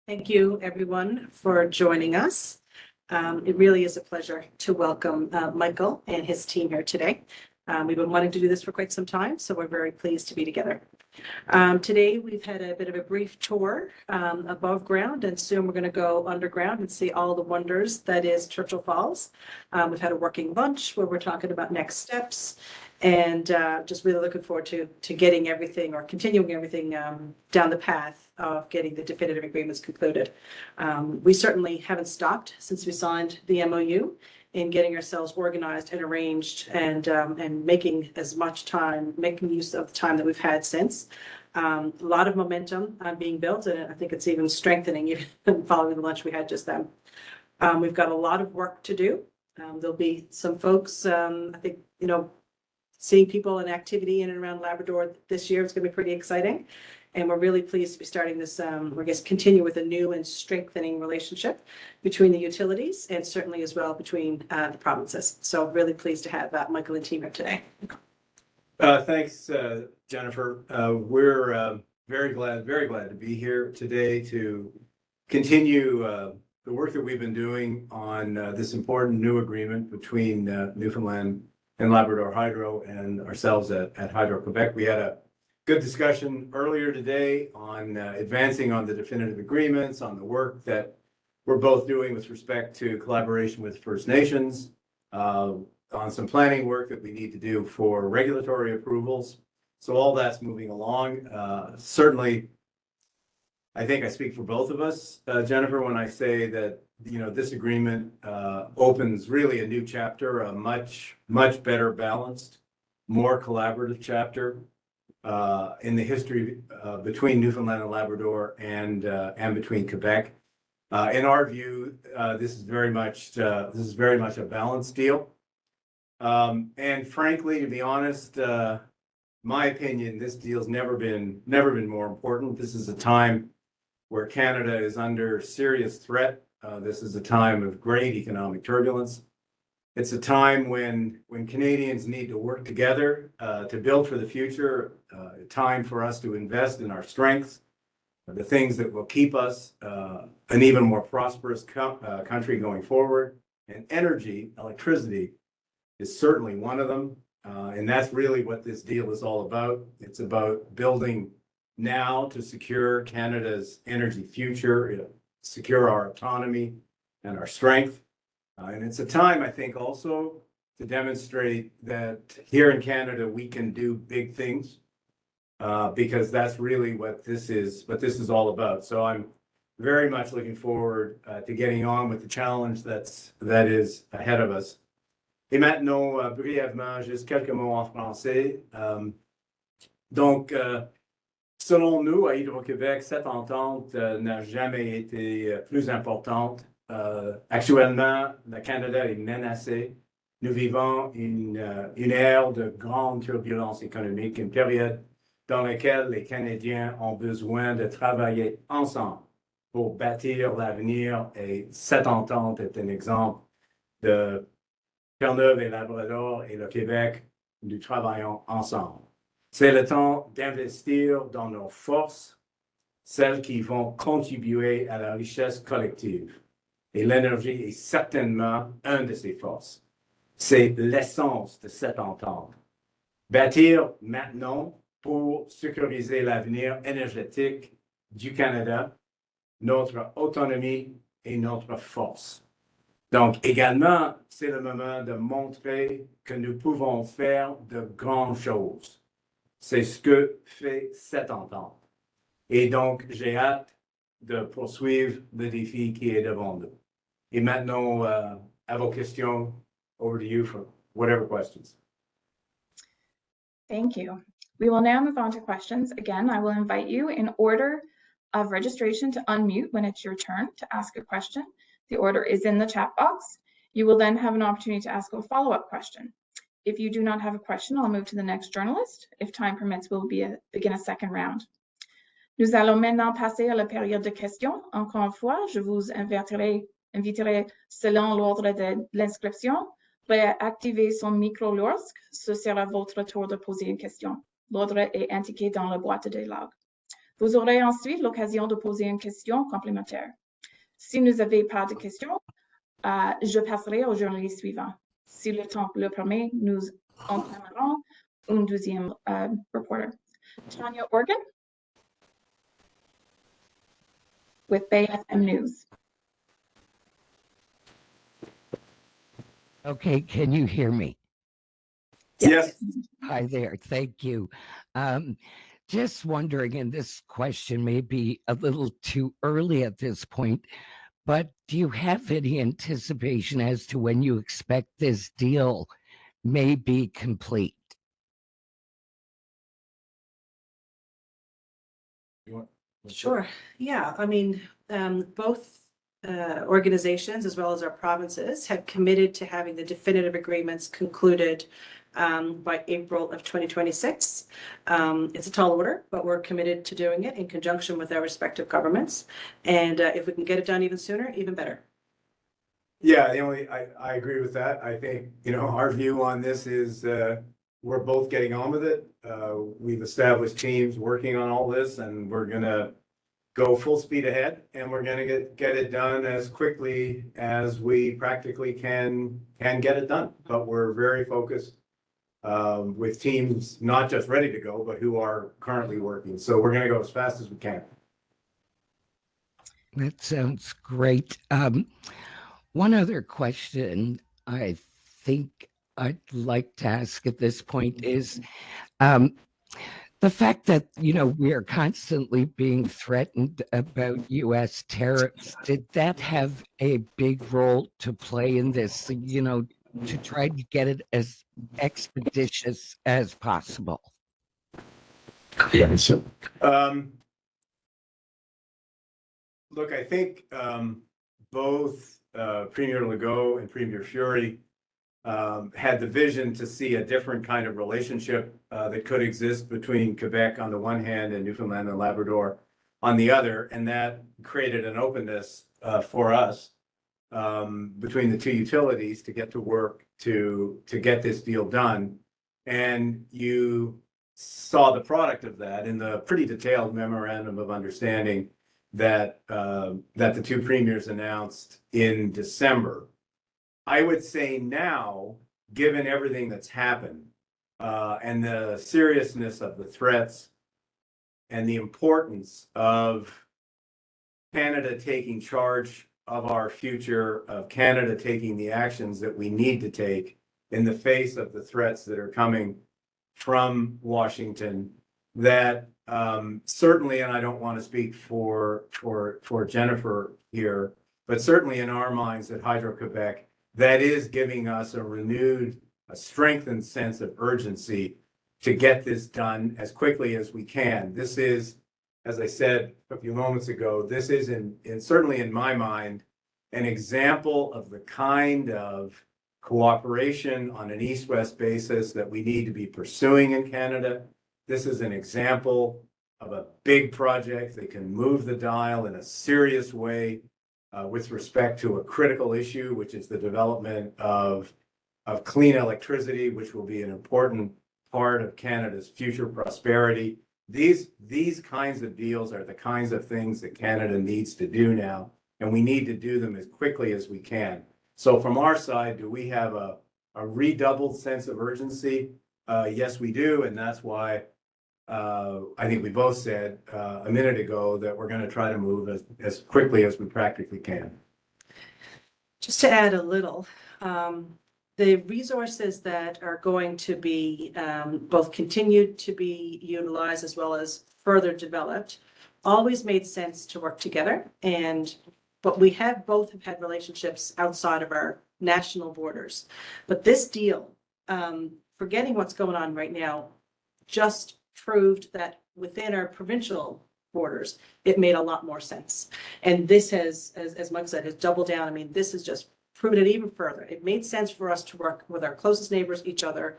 Thank you, everyone, for joining us. It really is a pleasure to welcome Michael and his team here today. We've been wanting to do this for quite some time, so we're very pleased to be together. Today, we've had a bit of a brief tour above ground, and soon we're going to go underground and see all the wonders that is Churchill Falls. We've had a working lunch where we're talking about next steps, and just really looking forward to getting everything or continuing everything down the path of getting the definitive agreements concluded. We certainly haven't stopped since we signed the MOU in getting ourselves organized and arranged and making as much time, making use of the time that we've had since. A lot of momentum being built, and I think it's even strengthening even following the lunch we had just then. We've got a lot of work to do. There'll be some folks, I think, seeing people and activity in and around Labrador this year. It's going to be pretty exciting. And we're really pleased to be starting this, continue with a new and strengthening relationship between the utilities and certainly as well between the provinces. So really pleased to have Michael and team here today. Thanks, Jennifer. We're very glad to be here today to continue the work that we've been doing on this important new agreement between Newfoundland and Labrador Hydro and ourselves at Hydro-Québec. We had a good discussion earlier today on advancing on the definitive agreements, on the work that we're both doing with respect to collaboration with First Nations, on some planning work that we need to do for regulatory approvals. So all that's moving along. Certainly, I think I speak for both of us, Jennifer, when I say that this agreement opens really a new chapter, a much better balanced, more collaborative chapter in the history between Newfoundland and Labrador and between Quebec. In our view, this is very much a balanced deal. And frankly, to be honest, my opinion, this deal's never been more important. This is a time where Canada is under serious threat. This is a time of great economic turbulence. It's a time when Canadians need to work together to build for the future, a time for us to invest in our strengths, the things that will keep us an even more prosperous country going forward. And energy, electricity, is certainly one of them. And that's really what this deal is all about. It's about building now to secure Canada's energy future, secure our autonomy and our strength. And it's a time, I think, also to demonstrate that here in Canada, we can do big things because that's really what this is all about. So I'm very much looking forward to getting on with the challenge that is ahead of us. Et maintenant, brièvement, juste quelques mots en français. Donc, selon nous, à Hydro-Québec, cette entente n'a jamais été plus importante. Actuellement, le Canada est menacé. Nous vivons une ère de grande turbulence économique, une période dans laquelle les Canadiens ont besoin de travailler ensemble pour bâtir l'avenir. Et cette entente est un exemple de Terre-Neuve et Labrador et le Québec, nous travaillons ensemble. C'est le temps d'investir dans nos forces, celles qui vont contribuer à la richesse collective. Et l'énergie est certainement une de ces forces. C'est l'essence de cette entente. Bâtir maintenant pour sécuriser l'avenir énergétique du Canada, notre autonomie et notre force. Donc, également, c'est le moment de montrer que nous pouvons faire de grandes choses. C'est ce que fait cette entente. Et donc, j'ai hâte de poursuivre le défi qui est devant nous. Et maintenant, à vos questions, over to you for whatever questions. Thank you. We will now move on to questions. Again, I will invite you in order of registration to unmute when it's your turn to ask a question. The order is in the chat box. You will then have an opportunity to ask a follow-up question. If you do not have a question, I'll move to the next journalist. If time permits, we'll begin a second round. Nous allons maintenant passer à la période de questions. Encore une fois, je vous inviterai selon l'ordre de l'inscription, à activer son micro lorsque ce sera votre tour de poser une question. L'ordre est indiqué dans la boîte de dialogue. Vous aurez ensuite l'occasion de poser une question complémentaire. Si vous n'avez pas de questions, je passerai au journaliste suivant. Si le temps le permet, nous entamerons un deuxième reporter. Tanya Organ with Bay FM News. Okay, can you hear me? Yes. Hi there, thank you. Just wondering, and this question may be a little too early at this point, but do you have any anticipation as to when you expect this deal may be complete? Sure. Yeah, I mean, both organizations as well as our provinces have committed to having the definitive agreements concluded by April of 2026. It's a tall order, but we're committed to doing it in conjunction with our respective governments. And if we can get it done even sooner, even better. Yeah, I agree with that. I think, our view on this is we're both getting on with it. We've established teams working on all this, and we're gonna go full speed ahead, and we're gonna get it done as quickly as we practically can get it done. But we're very focused with teams not just ready to go, but who are currently working. So we're gonna go as fast as we can. That sounds great. One other question I think I'd like to ask at this point is the fact that, we are constantly being threatened about U.S. tariffs. Did that have a big role to play in this, to try to get it as expeditious as possible? Look, I think both Premier Legault and Premier Fury had the vision to see a different kind of relationship that could exist between Quebec on the one hand and Newfoundland and Labrador on the other, and that created an openness for us between the two utilities to get to work to get this deal done. And you saw the product of that in the pretty detailed memorandum of understanding that the two premiers announced in December. I would say now, given everything that's happened and the seriousness of the threats and the importance of Canada taking charge of our future, of Canada taking the actions that we need to take in the face of the threats that are coming from Washington, that certainly, and I don't want to speak for Jennifer here, but certainly in our minds at Hydro-Québec, that is giving us a strengthened sense of urgency to get this done as quickly as we can. This is, as I said a few moments ago, this is certainly in my mind, an example of the kind of cooperation on an east-west basis that we need to be pursuing in Canada. This is an example of a big project that can move the dial in a serious way with respect to a critical issue, which is the development of clean electricity, which will be an important part of Canada's future prosperity. These kinds of deals are the kinds of things that Canada needs to do now, and we need to do them as quickly as we can. So from our side, do we have a redoubled sense of urgency? Yes, we do, and that's why I think we both said a minute ago that we're going to try to move as quickly as we practically can. Just to add a little, the resources that are going to be both continued to be utilized as well as further developed always made sense to work together. But we both have had relationships outside of our national borders. But this deal, forgetting what's going on right now, just proved that within our provincial borders, it made a lot more sense. And this has, as Mike said, has doubled down. I mean, this has just proven it even further. It made sense for us to work with our closest neighbors, each other,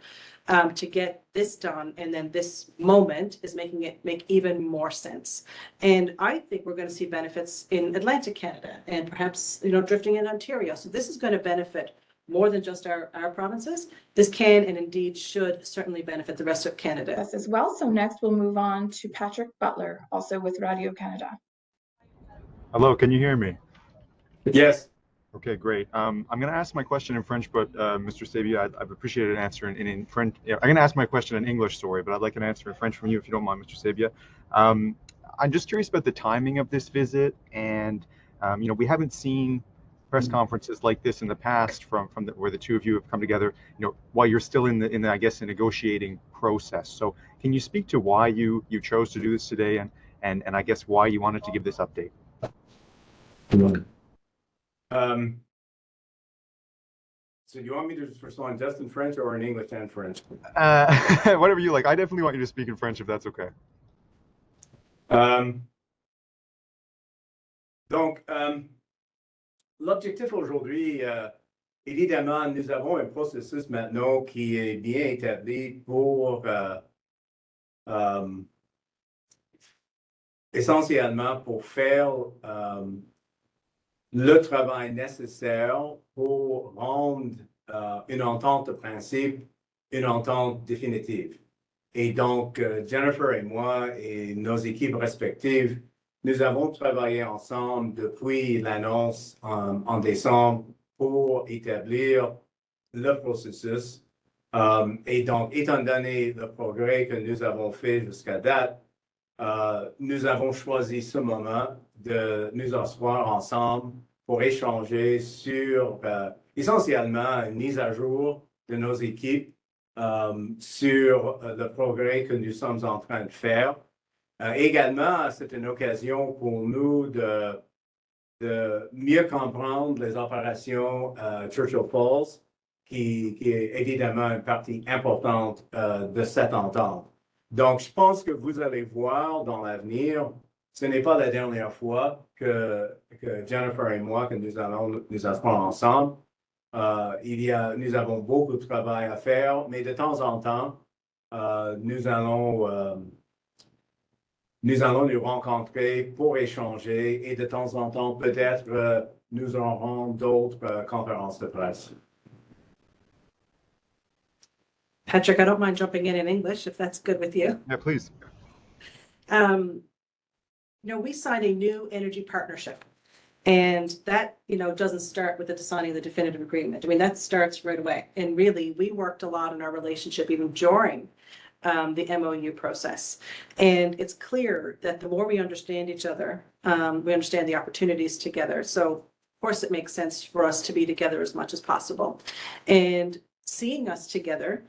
to get this done. And then this moment is making it make even more sense. And I think we're going to see benefits in Atlantic Canada and perhaps, drifting in Ontario. So this is going to benefit more than just our provinces, this can and indeed should certainly benefit the rest of Canada. Us as well. So next we'll move on to Patrick Butler, also with Radio Canada. Hello, can you hear me? Yes. Okay, great. I'm going to ask my question in French, but Mr. Sabia, I'd appreciate an answer in French. Yeah, I'm going to ask my question in English, sorry, but I'd like an answer in French from you, if you don't mind, Mr. Sabia. I'm just curious about the timing of this visit, and we haven't seen press conferences like this in the past where the two of you have come together, while you're still in the I guess, the negotiating process. So can you speak to why you chose to do this today, and I guess why you wanted to give this update? So do you want me to just respond just in French or in English and French? Whatever you like. I definitely want you to speak in French if that's okay. Donc, l'objectif aujourd'hui, évidemment, nous avons un processus maintenant qui est bien établi pour essentiellement pour faire le travail nécessaire pour rendre une entente de principe une entente définitive. Et donc, Jennifer et moi et nos équipes respectives, nous avons travaillé ensemble depuis l'annonce en décembre pour établir le processus. Et donc, étant donné le progrès que nous avons fait jusqu'à date, nous avons choisi ce moment de nous asseoir ensemble pour échanger sur essentiellement une mise à jour de nos équipes sur le progrès que nous sommes en train de faire. Également, c'est une occasion pour nous de mieux comprendre les opérations Churchill Falls, qui est évidemment une partie importante de cette entente. Donc, je pense que vous allez voir dans l'avenir, ce n'est pas la dernière fois que Jennifer et moi, que nous allons nous asseoir ensemble. Nous avons beaucoup de travail à faire, mais de temps en temps, nous allons nous rencontrer pour échanger et de temps en temps, peut-être, nous aurons d'autres conférences de presse. Patrick, I don't mind jumping in English if that's good with you. Yeah, please. We signed a new energy partnership, and that, doesn't start with the signing of the definitive agreement. I mean, that starts right away. And really, we worked a lot in our relationship even during the MOU process. And it's clear that the more we understand each other, we understand the opportunities together. So, of course, it makes sense for us to be together as much as possible. And seeing us together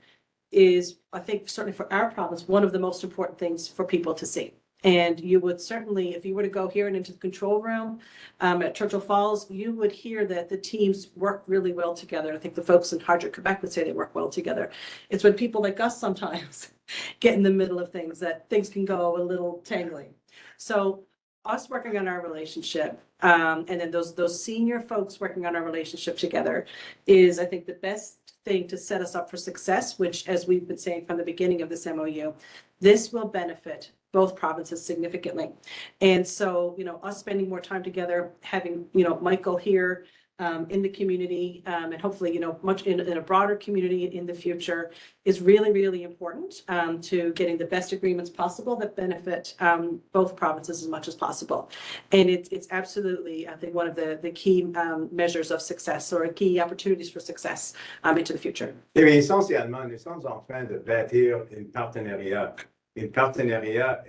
is, I think, certainly for our province, one of the most important things for people to see. And you would certainly, if you were to go here and into the control room at Churchill Falls, you would hear that the teams work really well together. I think the folks in Hydro-Québec would say they work well together. It's when people like us sometimes get in the middle of things that things can go a little tangling. So us working on our relationship, and then those senior folks working on our relationship together is, I think, the best thing to set us up for success, which, as we've been saying from the beginning of this MOU, this will benefit both provinces significantly. And so, us spending more time together, having, Michael here in the community, and hopefully, much in a broader community in the future is really, really important to getting the best agreements possible that benefit both provinces as much as possible. And it's absolutely, I think, one of the key measures of success or key opportunities for success into the future. Eh bien, essentiellement, nous sommes en train de bâtir un partenariat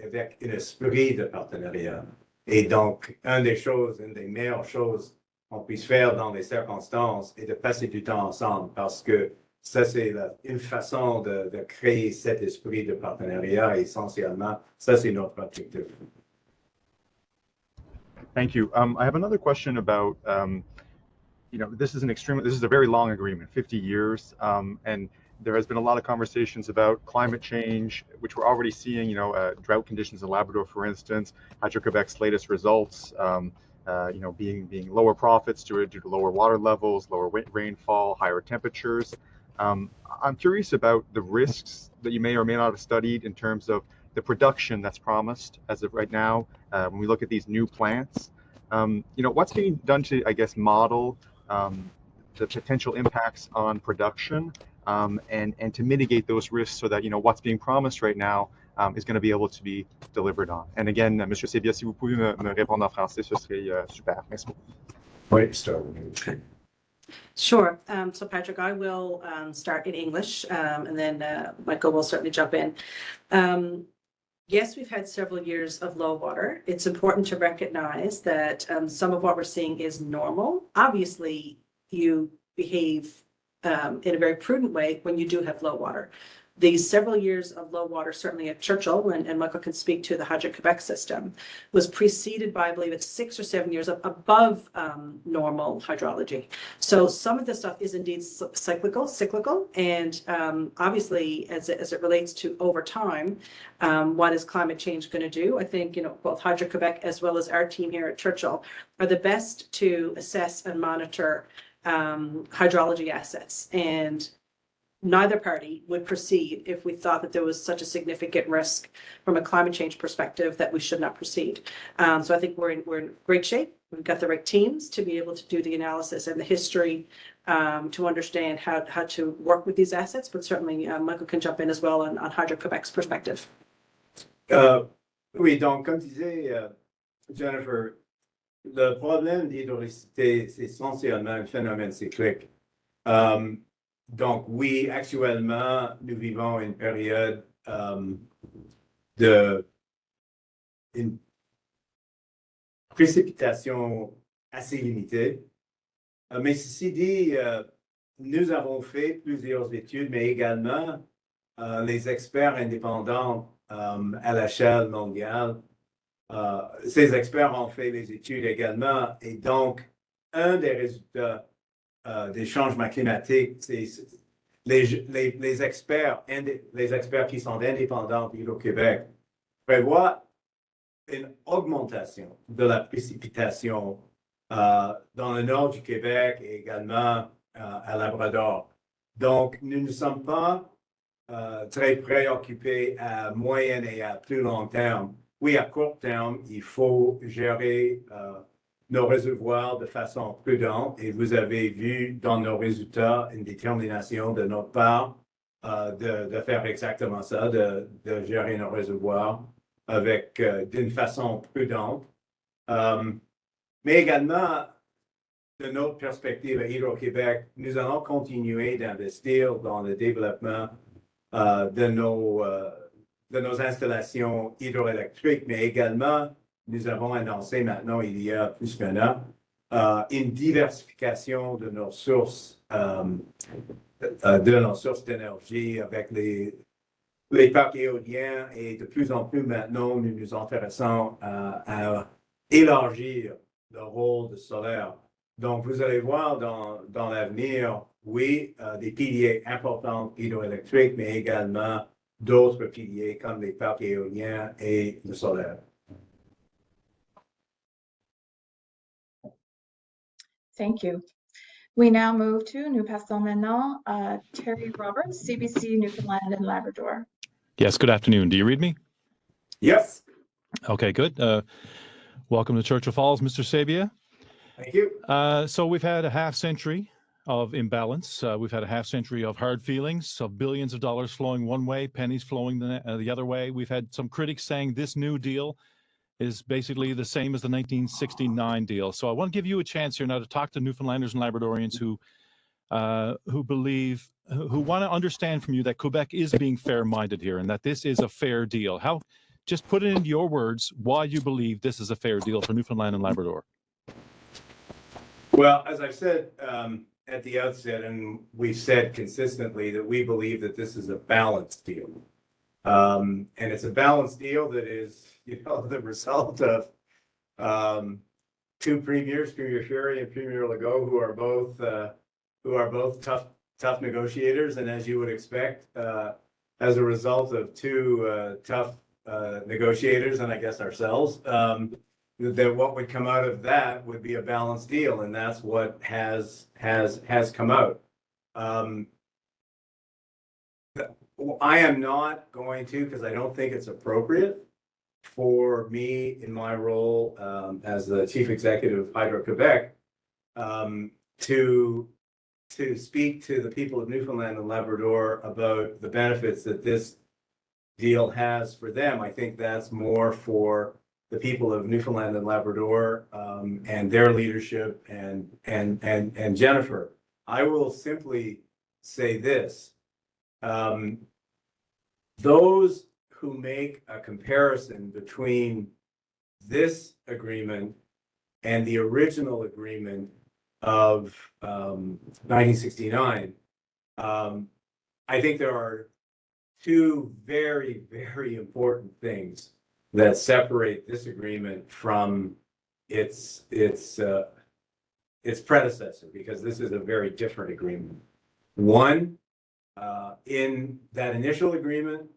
avec un esprit de partenariat. Et donc, une des meilleures choses qu'on puisse faire dans les circonstances est de passer du temps ensemble, parce que ça, c'est une façon de créer cet esprit de partenariat. Essentiellement, ça, c'est notre objectif. Thank you. I have another question about, this is a very long agreement, 50 years, and there has been a lot of conversations about climate change, which we're already seeing, drought conditions in Labrador, for instance, Hydro-Québec's latest results, being lower profits due to lower water levels, lower rainfall, higher temperatures. I'm curious about the risks that you may or may not have studied in terms of the production that's promised as of right now. When we look at these new plants, what's being done to, I guess, model the potential impacts on production, and to mitigate those risks so that, what's being promised right now is going to be able to be delivered on. And again, Monsieur Sabia, si vous pouvez me répondre en français, ce serait super. Merci beaucoup. Wait, start with me. Sure. So Patrick, I will start in English, and then Michael will certainly jump in. Yes, we've had several years of low water. It's important to recognize that some of what we're seeing is normal. Obviously, you behave in a very prudent way when you do have low water. These several years of low water, certainly at Churchill, and Michael can speak to the Hydro-Québec system, was preceded by, I believe it's 6 or 7 years above normal hydrology. So some of this stuff is indeed cyclical, and obviously, as it relates to over time, what is climate change going to do? I think, both Hydro-Québec as well as our team here at Churchill are the best to assess and monitor hydrology assets. And neither party would proceed if we thought that there was such a significant risk from a climate change perspective that we should not proceed. So I think we're in great shape. We've got the right teams to be able to do the analysis and the history to understand how to work with these assets. But certainly Michael can jump in as well on Hydro-Québec's perspective. Oui, donc comme disait Jennifer, le problème d'hydricité, c'est essentiellement un phénomène cyclique. Donc oui, actuellement, nous vivons une période de une précipitation assez limitée. Mais ceci dit, nous avons fait plusieurs études, mais également les experts indépendants à l'échelle mondiale. Ces experts ont fait les études également, et donc un des résultats des changements climatiques, c'est les experts qui sont indépendants du Hydro-Québec prévoient une augmentation de la précipitation dans le nord du Québec et également à Labrador. Donc, nous ne sommes pas très préoccupés à moyen et à plus long terme. Oui, à court terme, il faut gérer nos réservoirs de façon prudente, et vous avez vu dans nos résultats une détermination de notre part de faire exactement ça, de gérer nos réservoirs avec d'une façon prudente. Mais également, de notre perspective à Hydro-Québec, nous allons continuer d'investir dans le développement de nos installations hydroélectriques, mais également, nous avons annoncé maintenant, il y a plus qu'un an, une diversification de nos sources d'énergie avec les parcs éoliens, et de plus en plus maintenant, nous nous intéressons à élargir le rôle du solaire. Donc, vous allez voir dans l'avenir, oui, des piliers importants hydroélectriques, mais également d'autres piliers comme les parcs éoliens et le solaire. Thank you. We now move to, nous passons maintenant, Terry Roberts, CBC Newfoundland and Labrador. Yes, good afternoon. Do you read me? Yes. Okay, good. Welcome to Churchill Falls, Mr. Sabia. Thank you. So we've had a half century of imbalance. We've had a half century of hard feelings, of billions of dollars flowing one way, pennies flowing the other way. We've had some critics saying this new deal is basically the same as the 1969 deal. So I want to give you a chance here now to talk to Newfoundlanders and Labradorians who want to understand from you that Quebec is being fair-minded here and that this is a fair deal. Just put it into your words why you believe this is a fair deal for Newfoundland and Labrador. Well, as I've said at the outset, and we've said consistently, that we believe that this is a balanced deal. And it's a balanced deal that is, the result of two premiers, Premier Ferry and Premier Legault, who are both tough negotiators, and as you would expect, as a result of two tough negotiators, and I guess ourselves, that what would come out of that would be a balanced deal, and that's what has come out. I am not going to, because I don't think it's appropriate for me in my role as the Chief Executive of Hydro-Québec to to speak to the people of Newfoundland and Labrador about the benefits that this deal has for them. I think that's more for the people of Newfoundland and Labrador, and their leadership and Jennifer. I will simply say this. Those who make a comparison between this agreement and the original agreement of 1969, I think there are two very, very important things that separate this agreement from its predecessor, because this is a very different agreement. One, in that initial agreement,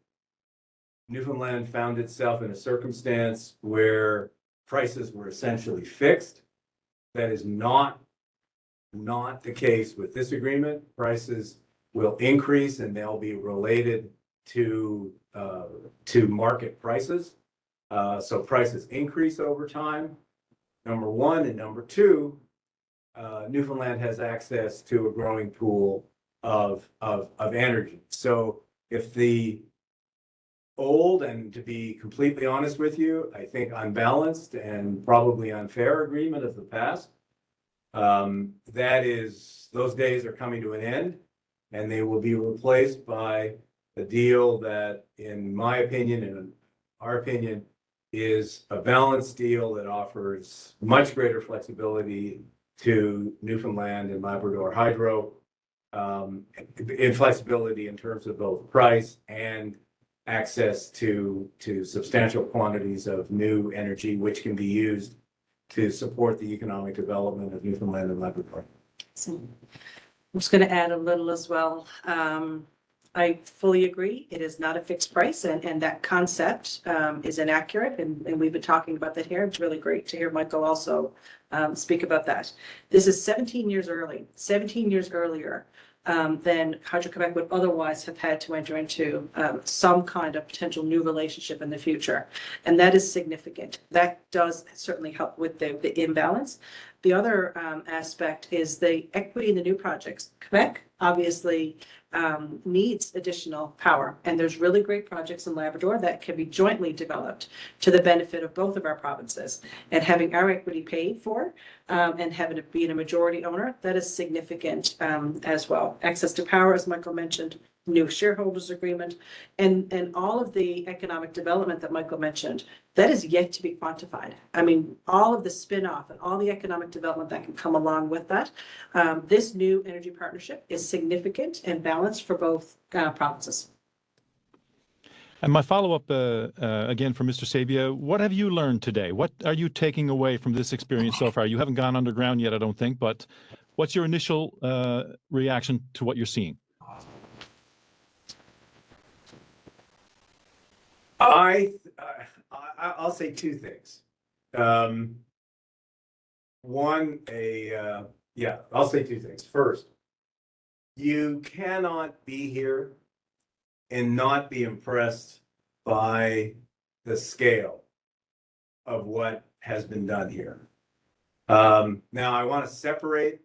Newfoundland found itself in a circumstance where prices were essentially fixed. That is not the case with this agreement. Prices will increase and they'll be related to market prices. So prices increase over time, number one. And number two, Newfoundland has access to a growing pool of energy. So if the old, and to be completely honest with you, I think unbalanced and probably unfair agreement of the past, those days are coming to an end, and they will be replaced by a deal that, in my opinion and in our opinion, is a balanced deal that offers much greater flexibility to Newfoundland and Labrador Hydro, in flexibility in terms of both price and access to substantial quantities of new energy, which can be used to support the economic development of Newfoundland and Labrador. So I'm just going to add a little as well. I fully agree. It is not a fixed price, and that concept is inaccurate. And we've been talking about that here. It's really great to hear Michael also speak about that. This is 17 years early, 17 years earlier than Hydro-Québec would otherwise have had to enter into some kind of potential new relationship in the future. And that is significant. That does certainly help with the imbalance. The other aspect is the equity in the new projects. Quebec obviously needs additional power, and there's really great projects in Labrador that can be jointly developed to the benefit of both of our provinces. And having our equity paid for and having it being a majority owner, that is significant as well. Access to power, as Michael mentioned, new shareholders agreement, and all of the economic development that Michael mentioned, that is yet to be quantified. I mean, all of the spin-off and all the economic development that can come along with that. This new energy partnership is significant and balanced for both provinces. And my follow-up, again, from Mr. Sabia, what have you learned today? What are you taking away from this experience so far? You haven't gone underground yet, I don't think, but what's your initial reaction to what you're seeing? I'll say two things. I'll say two things. First, you cannot be here and not be impressed by the scale of what has been done here. Now, I want to separate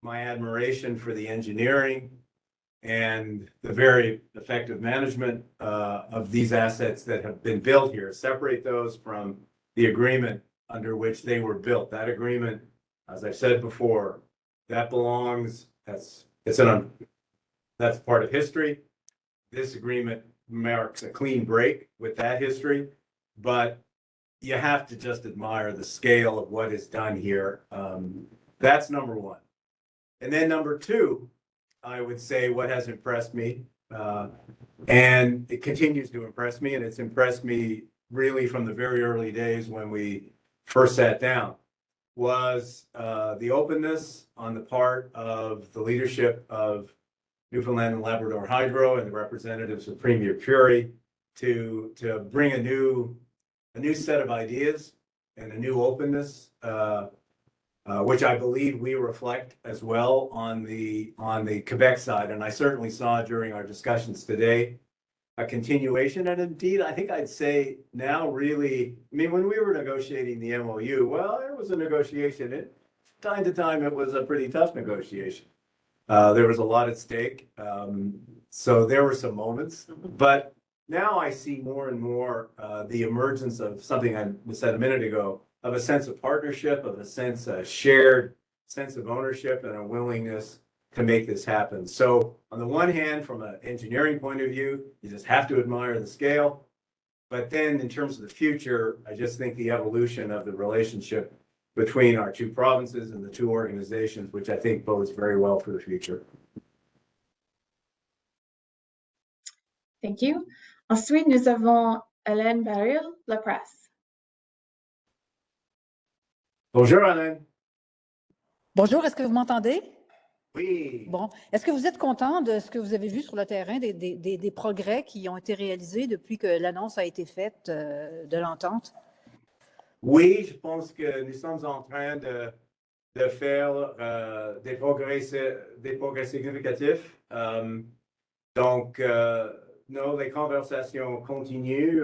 my admiration for the engineering and the very effective management of these assets that have been built here. Separate those from the agreement under which they were built. That agreement, as I've said before, that belongs, that's part of history. This agreement marks a clean break with that history, but you have to just admire the scale of what is done here. That's number one. And then number two, I would say what has impressed me, and it continues to impress me, and it's impressed me really from the very early days when we first sat down, was the openness on the part of the leadership of Newfoundland and Labrador Hydro and the representatives of Premier Curie to bring a new set of ideas and a new openness, which I believe we reflect as well on the Quebec side. And I certainly saw during our discussions today a continuation. And indeed, I think I'd say now really, I mean, when we were negotiating the MOU, well, it was a negotiation. Time to time, it was a pretty tough negotiation. There was a lot at stake. So there were some moments, but now I see more and more the emergence of something I said a minute ago, of a sense of partnership, of a sense, a shared sense of ownership and a willingness to make this happen. So on the one hand, from an engineering point of view, you just have to admire the scale. But then in terms of the future, I just think the evolution of the relationship between our two provinces and the two organizations, which I think bodes very well for the future. Thank you. Ensuite, nous avons Hélène Baril, La Presse. Bonjour, Alain. Bonjour, est-ce que vous m'entendez? Oui. Bon, est-ce que vous êtes content de ce que vous avez vu sur le terrain, des progrès qui ont été réalisés depuis que l'annonce a été faite de l'entente? Oui, je pense que nous sommes en train de faire des progrès significatifs. Donc, les conversations continuent.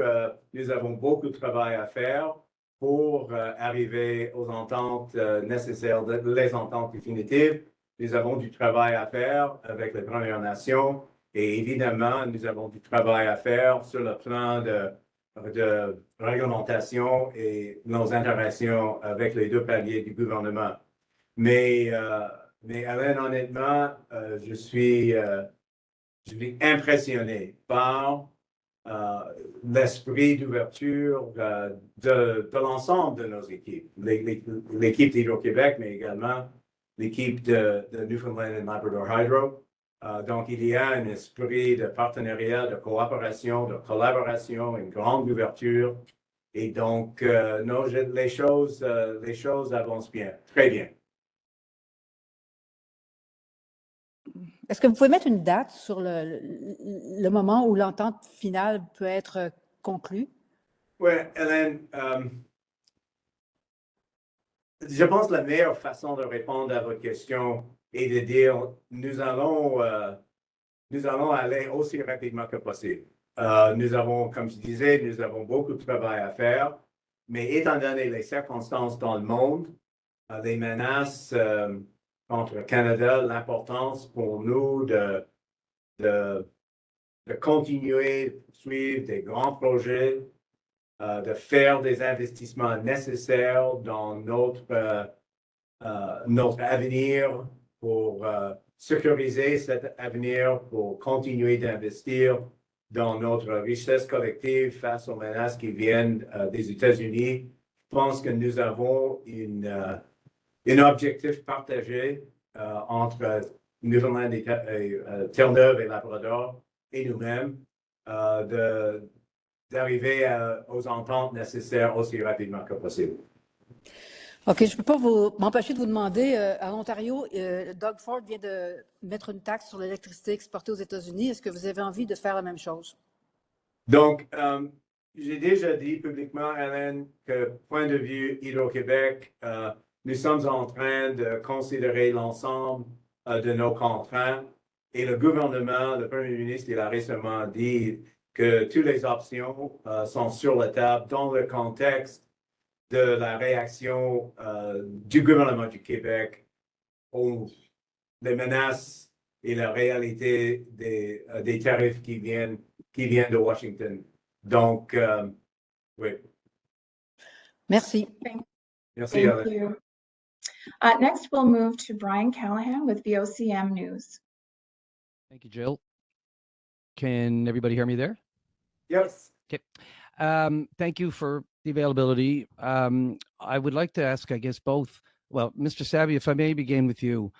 Nous avons beaucoup de travail à faire pour arriver aux ententes nécessaires, les ententes définitives. Nous avons du travail à faire avec les Premières Nations et évidemment, nous avons du travail à faire sur le plan de réglementation et nos interactions avec les deux paliers du gouvernement. Mais Alain, honnêtement, je suis impressionné par l'esprit d'ouverture de l'ensemble de nos équipes. L'équipe d'Hydro-Québec, mais également l'équipe de Newfoundland et Labrador Hydro. Donc, il y a un esprit de partenariat, de coopération, de collaboration, une grande ouverture. Et donc, non, les choses avancent bien, très bien. Est-ce que vous pouvez mettre une date sur le moment où l'entente finale peut être conclue? Oui, Hélène, je pense que la meilleure façon de répondre à votre question est de dire nous allons aller aussi rapidement que possible. Nous avons, comme je disais, nous avons beaucoup de travail à faire, mais étant donné les circonstances dans le monde, les menaces contre le Canada, l'importance pour nous de continuer de suivre des grands projets, de faire des investissements nécessaires dans notre avenir pour sécuriser cet avenir, pour continuer d'investir dans notre richesse collective face aux menaces qui viennent des États-Unis. Je pense que nous avons un objectif partagé entre Newfoundland et Terre-Neuve et Labrador et nous-mêmes d'arriver aux ententes nécessaires aussi rapidement que possible. OK, je ne peux pas m'empêcher de vous demander, à l'Ontario, Doug Ford vient de mettre une taxe sur l'électricité exportée aux États-Unis. Est-ce que vous avez envie de faire la même chose? Donc, j'ai déjà dit publiquement, Hélène, que point de vue Hydro-Québec, nous sommes en train de considérer l'ensemble de nos contraintes et le gouvernement, le Premier ministre, il a récemment dit que toutes les options sont sur la table dans le contexte de la réaction du gouvernement du Québec aux les menaces et la réalité des tarifs qui viennent de Washington. Donc, oui. Merci. Merci, Thank Alain. you. Next, we'll move to Brian Callahan with VOCM News. Thank you, Jill. Can everybody hear me there? Yes. Okay. Thank you for the availability. I would like to ask, I guess, both. Well, Mr. Sabia, if I may begin with you.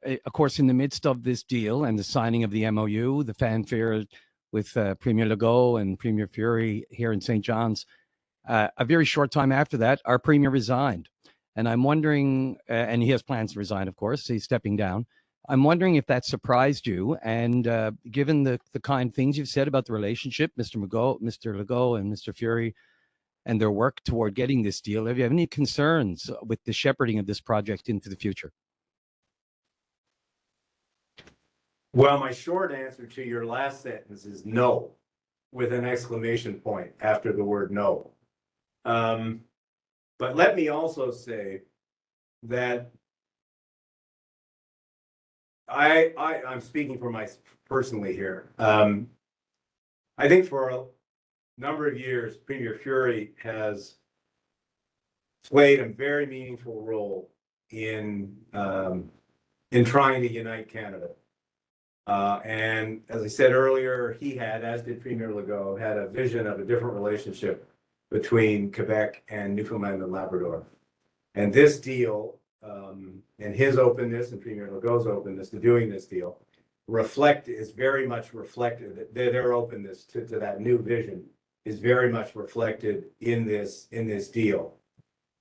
Of course, in the midst of this deal and the signing of the MOU, the fanfare with Premier Legault and Premier Fury here in St. John's, a very short time after that, our Premier resigned. And I'm wondering, and he has plans to resign, of course, he's stepping down. I'm wondering if that surprised you, and given the kind things you've said about the relationship, Mr. Legault and Mr. Fury, and their work toward getting this deal, have you any concerns with the shepherding of this project into the future? Well, my short answer to your last sentence is no, with an exclamation point after the word no. But let me also say that I'm speaking for personally here. I think for a number of years, Premier Fury has played a very meaningful role in trying to unite Canada. And as I said earlier, he had, as did Premier Legault, had a vision of a different relationship between Quebec and Newfoundland and Labrador. And this deal, and his openness and Premier Legault's openness to doing this deal, is very much reflected. Their openness to that new vision is very much reflected in this deal.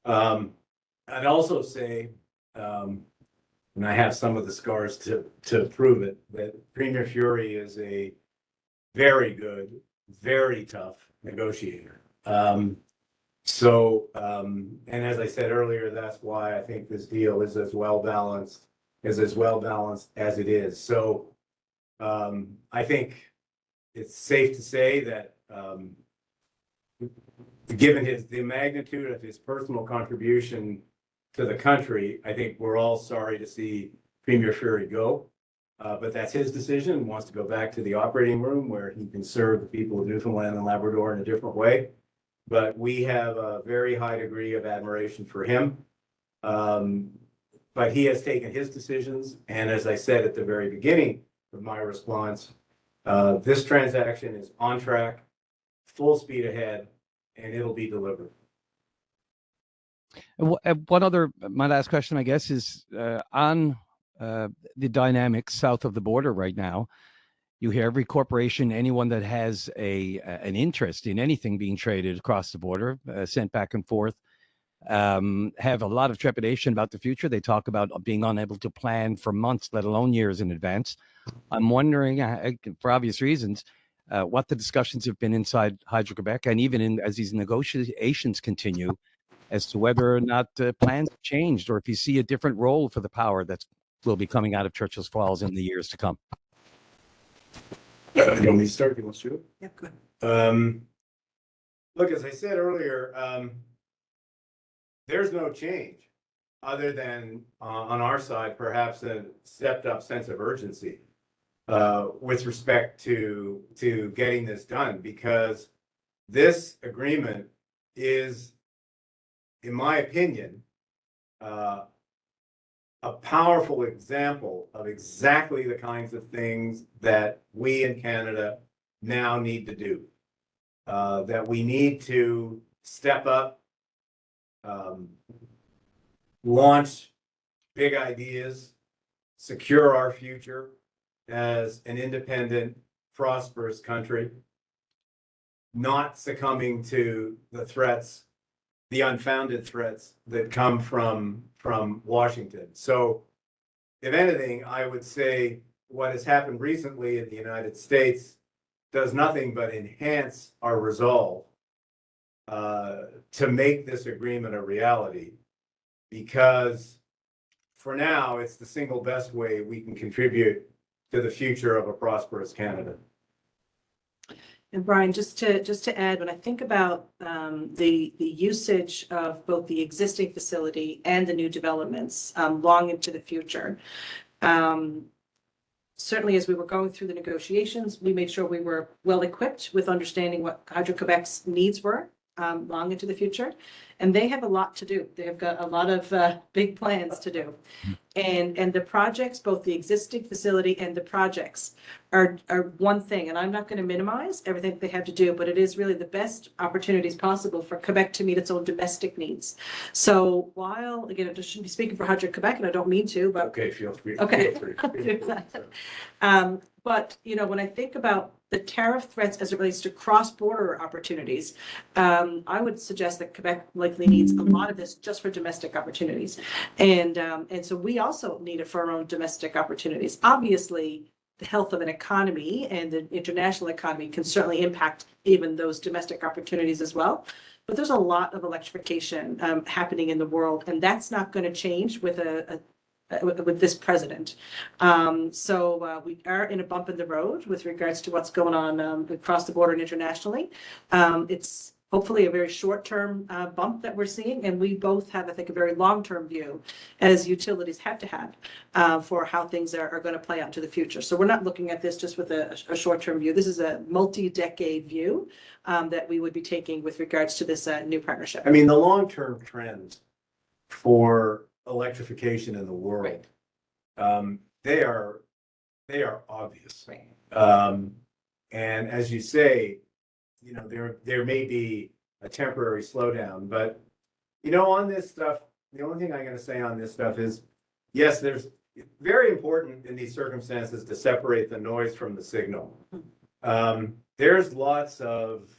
I'd also say, and I have some of the scars to prove it, that Premier Fury is a very good, very tough negotiator. And as I said earlier, that's why I think this deal is as well balanced as it is. So I think it's safe to say that given the magnitude of his personal contribution to the country, I think we're all sorry to see Premier Fury go. But that's his decision. He wants to go back to the operating room where he can serve the people of Newfoundland and Labrador in a different way. But we have a very high degree of admiration for him. But he has taken his decisions. And as I said at the very beginning of my response, this transaction is on track, full speed ahead, and it'll be delivered. My last question, I guess, is on the dynamics south of the border right now. You hear every corporation, anyone that has an interest in anything being traded across the border, sent back and forth, have a lot of trepidation about the future. They talk about being unable to plan for months, let alone years in advance. I'm wondering, for obvious reasons, what the discussions have been inside Hydro-Québec, and even as these negotiations continue, as to whether or not plans have changed, or if you see a different role for the power that will be coming out of Churchill Falls in the years to come. You want me to start? You want to shoot? Yeah, go ahead. Look, as I said earlier, there's no change other than on our side, perhaps a stepped up sense of urgency with respect to getting this done, because this agreement is, in my opinion, a powerful example of exactly the kinds of things that we in Canada now need to do. That we need to step up, launch big ideas, secure our future as an independent, prosperous country, not succumbing to the threats, the unfounded threats that come from Washington. So if anything, I would say what has happened recently in the United States does nothing but enhance our resolve to make this agreement a reality, because for now, it's the single best way we can contribute to the future of a prosperous Canada. And Brian, just to add, when I think about the usage of both the existing facility and the new developments long into the future, certainly as we were going through the negotiations, we made sure we were well equipped with understanding what Hydro-Québec's needs were long into the future. And they have a lot to do. They have got a lot of big plans to do. And the projects, both the existing facility and the projects are one thing. And I'm not going to minimize everything they have to do, but it is really the best opportunities possible for Quebec to meet its own domestic needs. So while, again, I shouldn't be speaking for Hydro-Québec, and I don't mean to, but Okay, feel free. Okay. Feel free. I'll do that. But, you know, when I think about the tariff threats as it relates to cross-border opportunities, I would suggest that Quebec likely needs a lot of this just for domestic opportunities. And so we also need it for our own domestic opportunities. Obviously, the health of an economy and the international economy can certainly impact even those domestic opportunities as well. But there's a lot of electrification happening in the world, and that's not going to change with with this president. So we are in a bump in the road with regards to what's going on across the border and internationally. It's hopefully a very short-term bump that we're seeing. And we both have, I think, a very long-term view, as utilities have to have, for how things are going to play out into the future. So we're not looking at this just with a short-term view. This is a multi-decade view that we would be taking with regards to this new partnership. I mean, the long-term trends for electrification in the world, they are obvious. Right. And as you say, you know, there may be a temporary slowdown, but you know, on this stuff, the only thing I'm going to say on this stuff is, yes, there's very important in these circumstances to separate the noise from the signal. There's lots of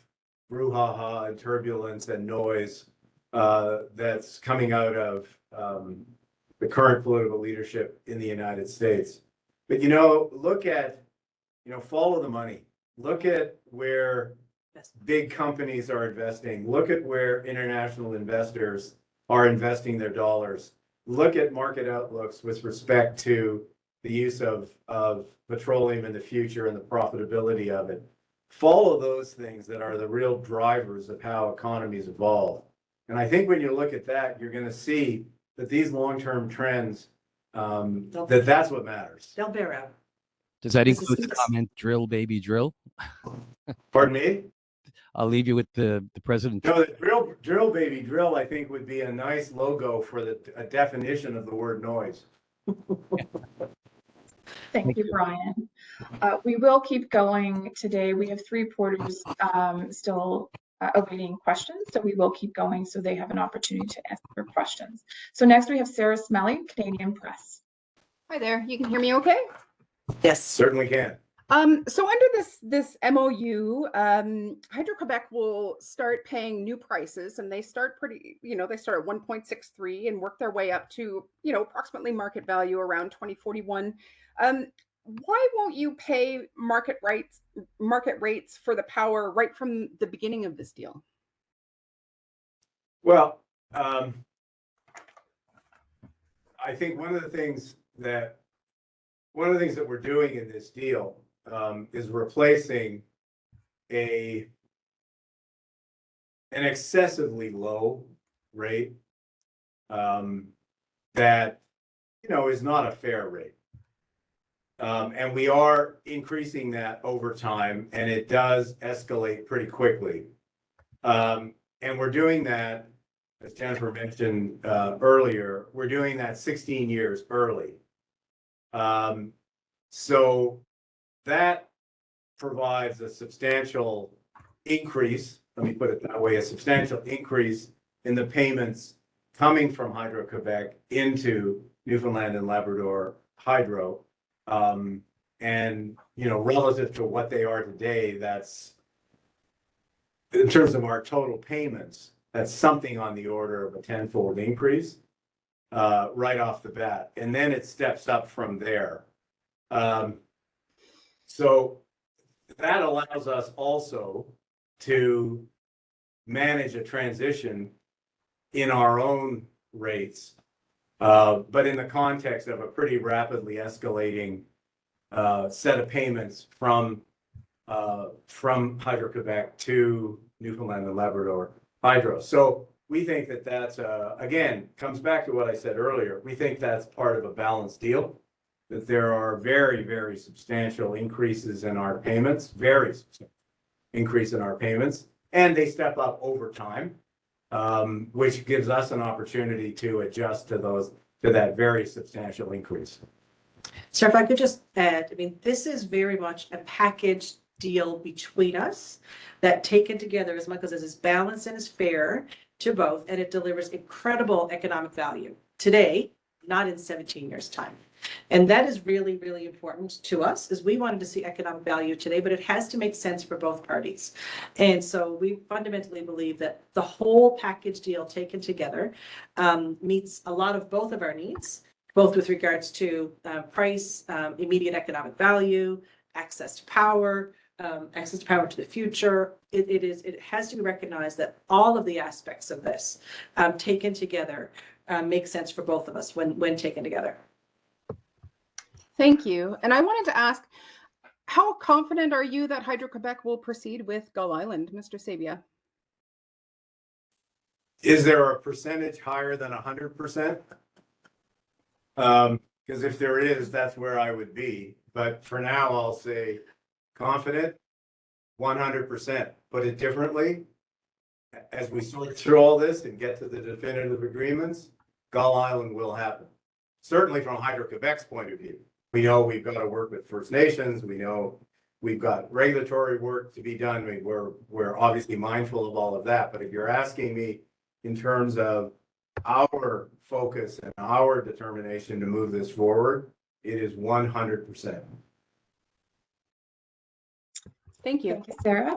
brouhaha and turbulence and noise that's coming out of the current political leadership in the United States. But, you know, look at, you know, follow the money. Look at where big companies are investing. Look at where international investors are investing their dollars. Look at market outlooks with respect to the use of petroleum in the future and the profitability of it. Follow those things that are the real drivers of how economies evolve. And I think when you look at that, you're going to see that these long-term trends, that's what matters. They'll bear out. Does that This include is- the comment, drill, baby, drill? Pardon me? I'll leave you with the president. No, the drill, baby, drill, I think would be a nice logo for a definition of the word noise. Thank you, Brian. We will keep going today. We have 3 reporters still awaiting questions, so we will keep going so they have an opportunity to answer questions. So next we have Sarah Smelly, Canadian Press. Hi there. You can hear me okay? Yes. Certainly can. So under this MOU, Hydro-Québec will start paying new prices, and they start they start at 1.63 and work their way up to, approximately market value around 2041. Why won't you pay market rates for the power right from the beginning of this deal? Well, I think one of the things that we're doing in this deal is replacing an excessively low rate that is not a fair rate. And we are increasing that over time, and it does escalate pretty quickly. And we're doing that, as Jennifer mentioned earlier, we're doing that 16 years early. So that provides a substantial increase, let me put it that way, a substantial increase in the payments coming from Hydro-Québec into Newfoundland and Labrador Hydro. And, relative to what they are today, that's, in terms of our total payments, that's something on the order of a 10-fold increase right off the bat. And then it steps up from there. So that allows us also to manage a transition in our own rates, but in the context of a pretty rapidly escalating set of payments from Hydro-Québec to Newfoundland and Labrador Hydro. So we think that that's, again, comes back to what I said earlier. We think that's part of a balanced deal, that there are very, very substantial increases in our payments, very substantial increase in our payments, and they step up over time, which gives us an opportunity to adjust to that very substantial increase. So if I could just add, this is very much a package deal between us that, taken together, as Michael says, is balanced and is fair to both, and it delivers incredible economic value today, not in 17 years' time. And that is really, really important to us, as we wanted to see economic value today, but it has to make sense for both parties. And so we fundamentally believe that the whole package deal taken together meets a lot of both of our needs, both with regards to price, immediate economic value, access to power to the future. It has to be recognized that all of the aspects of this taken together make sense for both of us when taken together. Thank you. And I wanted to ask, how confident are you that Hydro-Québec will proceed with Gull Island, Mr. Sabia? Is there a percentage higher than 100%? Because if there is, that's where I would be. But for now, I'll say confident, 100%. Put it differently, as we sort through all this and get to the definitive agreements, Gull Island will happen. Certainly from Hydro-Quebec's point of view. We know we've got to work with First Nations. We know we've got regulatory work to be done. I mean, we're obviously mindful of all of that. But if you're asking me in terms of our focus and our determination to move this forward, it is 100%. Thank you. Thank you, Sarah.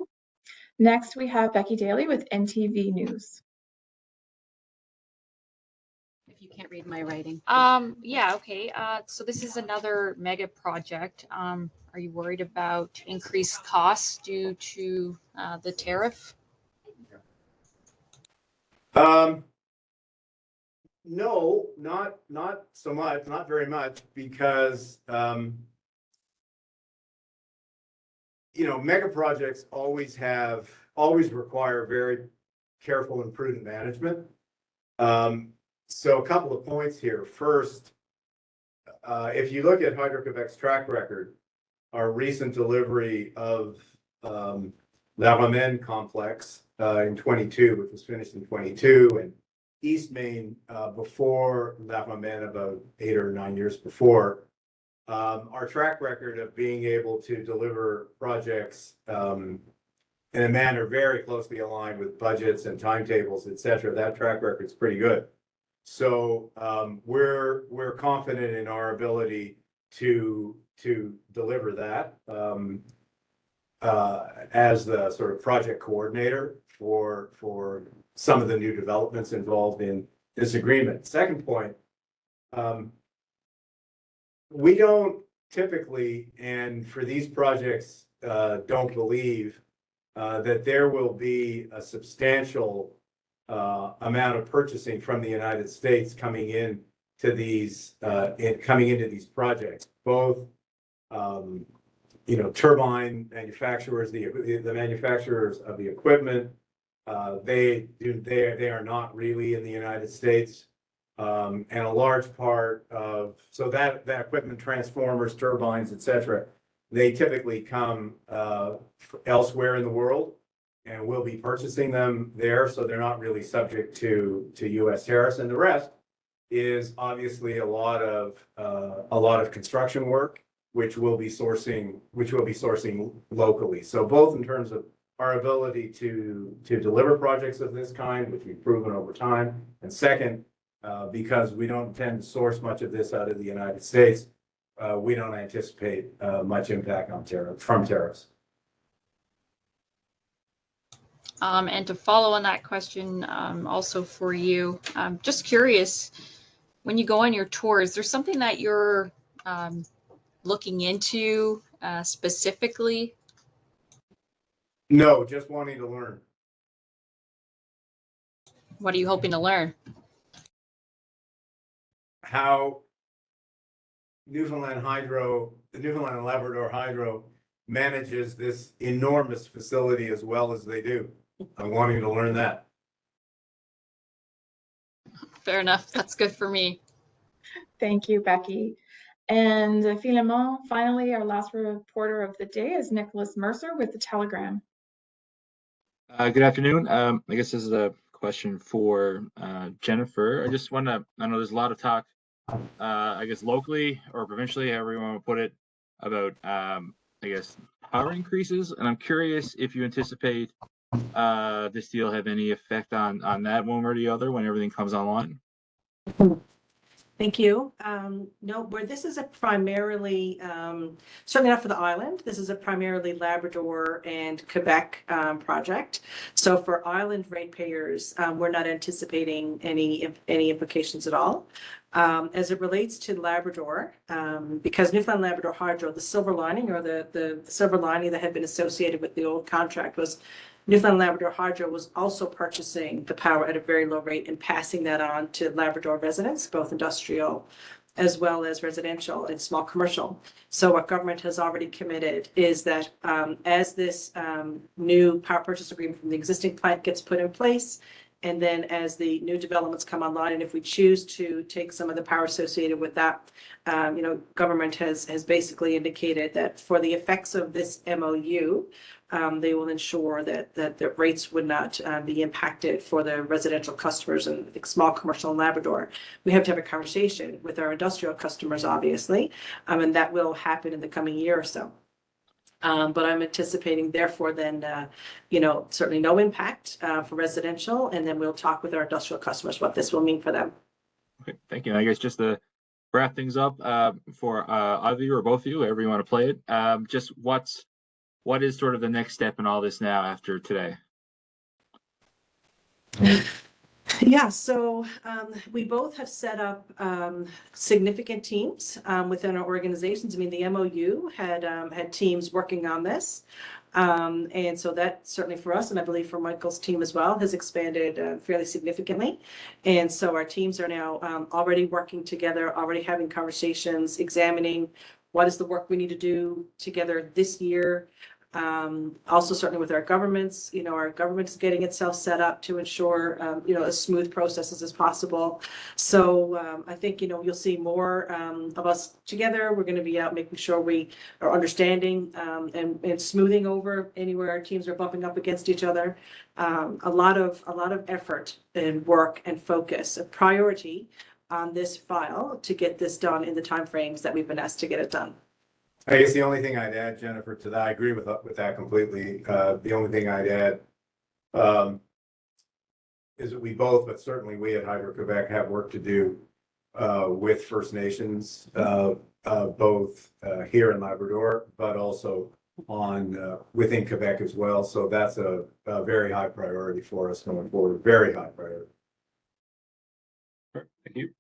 Next, we have Becky Daly with NTV News. If you can't read my writing. Yeah, okay. So this is another mega project. Are you worried about increased costs due to the tariff? No, not so much, not very much, because mega projects always require very careful and prudent management. So a couple of points here. First, if you look at Hydro-Québec's track record, our recent delivery of La Romaine complex in 22, which was finished in 22, and East Main before La Romaine, about 8 or 9 years before. Our track record of being able to deliver projects in a manner very closely aligned with budgets and timetables, et cetera, that track record's pretty good. So we're confident in our ability to deliver that as the sort of project coordinator for some of the new developments involved in this agreement. Second point, we don't typically, and for these projects, don't believe that there will be a substantial amount of purchasing from the United States coming into these projects. Both turbine manufacturers, the manufacturers of the equipment, they are not really in the United States. And a large part of that equipment, transformers, turbines, et cetera, they typically come elsewhere in the world, and we'll be purchasing them there, so they're not really subject to U.S. tariffs. And the rest is obviously a lot of construction work, which we'll be sourcing locally. So both in terms of our ability to deliver projects of this kind, which we've proven over time, and second, because we don't tend to source much of this out of the United States, we don't anticipate much impact from tariffs. And to follow on that question, also for you, just curious, when you go on your tours, there's something that you're looking into specifically? No, just wanting to learn. What are you hoping to learn? How Newfoundland and Labrador Hydro manages this enormous facility as well as they do. I'm wanting to learn that. Fair enough. That's good for me. Thank you, Becky. And Philemon, finally, our last reporter of the day is Nicholas Mercer with the Telegram. Good afternoon. I guess this is a question for Jennifer. I just want to, I know there's a lot of talk, I guess locally or provincially, however you want to put it, about, I guess, power increases. And I'm curious if you anticipate this deal have any effect on that one way or the other when everything comes online. Thank you. No, where this is a primarily, certainly not for the island, this is a primarily Labrador and Quebec project. So for island ratepayers, we're not anticipating any implications at all. As it relates to Labrador, because Newfoundland Labrador Hydro, the silver lining or the silver lining that had been associated with the old contract was Newfoundland Labrador Hydro was also purchasing the power at a very low rate and passing that on to Labrador residents, both industrial as well as residential and small commercial. So what government has already committed is that as this new power purchase agreement from the existing plant gets put in place And then as the new developments come online, and if we choose to take some of the power associated with that, government has basically indicated that for the effects of this MOU, they will ensure that the rates would not be impacted for the residential customers and small commercial in Labrador. We have to have a conversation with our industrial customers, obviously, and that will happen in the coming year or so. But I'm anticipating therefore then, certainly no impact for residential, and then we'll talk with our industrial customers what this will mean for them. Okay, thank you. I guess just to wrap things up for either of you or both of you, however you want to play it, just what is sort of the next step in all this now after today? Yeah, so we both have set up significant teams within our organizations. I mean, the MOU had teams working on this. And so that certainly for us, and I believe for Michael's team as well, has expanded fairly significantly. And so our teams are now already working together, already having conversations, examining what is the work we need to do together this year. Also certainly with our governments, our government is getting itself set up to ensure, as smooth processes as possible. So I think, you'll see more of us together. We're going to be out making sure we are understanding and smoothing over anywhere our teams are bumping up against each other. A lot of effort and work and focus, a priority on this file to get this done in the timeframes that we've been asked to get it done. I guess the only thing I'd add, Jennifer, to that, I agree with that completely. The only thing I'd add is that we both, but certainly we at Hydro-Québec have work to do with First Nations, both here in Labrador, but also within Quebec as well. So that's a very high priority for us going forward. Very high priority. Thank you.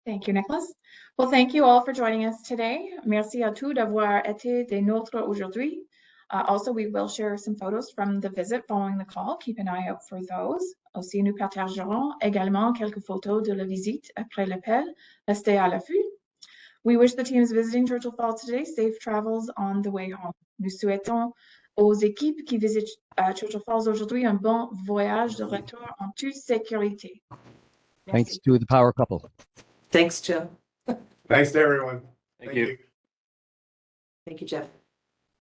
Thank you, Nicholas. Well, thank you all for joining us today. Merci à tous d'avoir été des nôtres aujourd'hui. Also, we will share some photos from the visit following the call. Keep an eye out for those. Aussi, nous partagerons également quelques photos de la visite après l'appel. Restez à l'affût. We wish the teams visiting Churchill Falls today safe travels on the way home. Nous souhaitons aux équipes qui visitent Churchill Falls aujourd'hui un bon voyage de retour en toute sécurité. Thanks to the power couple. Thanks, Jill. Thanks to everyone. Thank you. Thank you, Jeff.